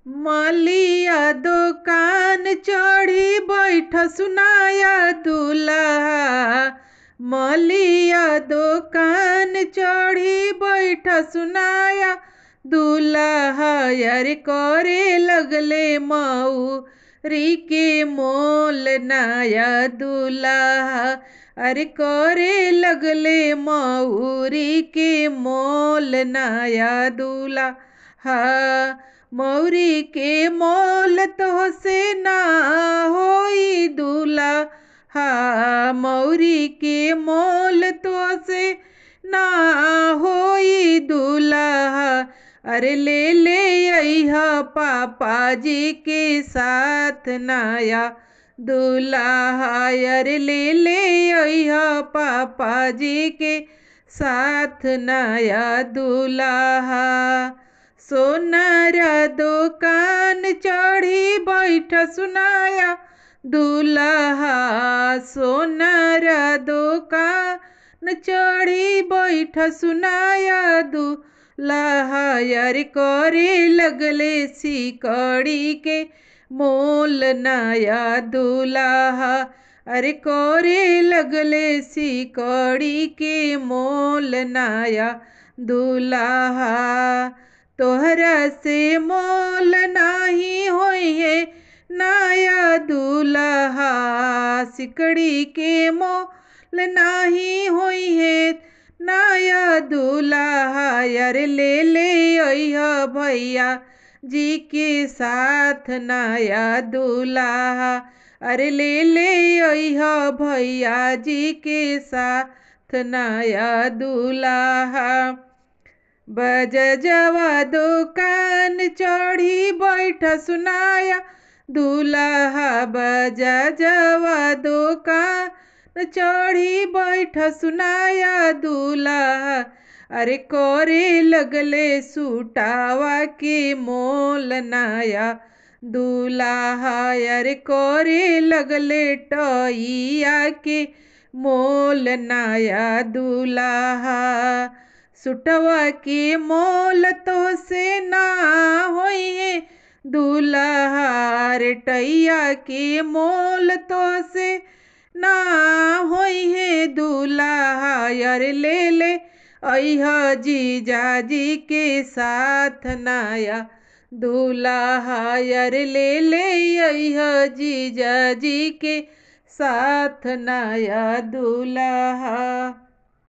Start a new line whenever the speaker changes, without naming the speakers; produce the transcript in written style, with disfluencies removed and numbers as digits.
मालिया दुकान चढ़ी बैठ सुनाया दूल्हा। मालिया दुकान चढ़ी बैठ सुनाया दूल्हा। यार करे लगले मऊरी के मोल नया दूल्हा। अरे करे लगले मऊरी के मोल नया दूल्हा। मौरी के मोल तो से ना होई दूल्हा। मौरी के मोल तो से ना होई दूल्हा। अरे ले ले अइहा पापा जी के साथ नया दूल्हा। अरे ले ले अइहा पापा जी के साथ नया दूल्हा। सोनारा दुकान चढ़ी बैठ सुनाया दूल्हा। सोनारा दुकान चढ़ी बैठ सुनाया दूल्हा। यार करे लगले सिकड़ी के मोल नया दूल्हा। अरे करे लगले सिकड़ी के मोल नया दूल्हा। तोहरा से मोल नाही होई है नया दूल्हा। सिकड़ी के मोल नाही होई है नया दूल्हा। यार ले ले अइहा भैया जी के साथ नया दूल्हा। अरे ले ले अइहा भैया जी के साथ नया दूल्हा। बजजवा दुकान चढ़ी बैठ सुनाया दूल्हा। बजजवा दुकान चढ़ी बैठ सुनाया दूल्हा। अरे करे लगले सूटावा के मोल नया दूल्हा। अरे करे लगले टइया के मोल नया दूल्हा। सुटवा के मोल तो से ना होई है दूल्हा। रे टैया के मोल तो से ना होई है दूल्हा। यार ले ले अइहा जीजा जी के साथ नया दूल्हा। यार ले ले अइहा जीजा जी के साथ नया दूल्हा।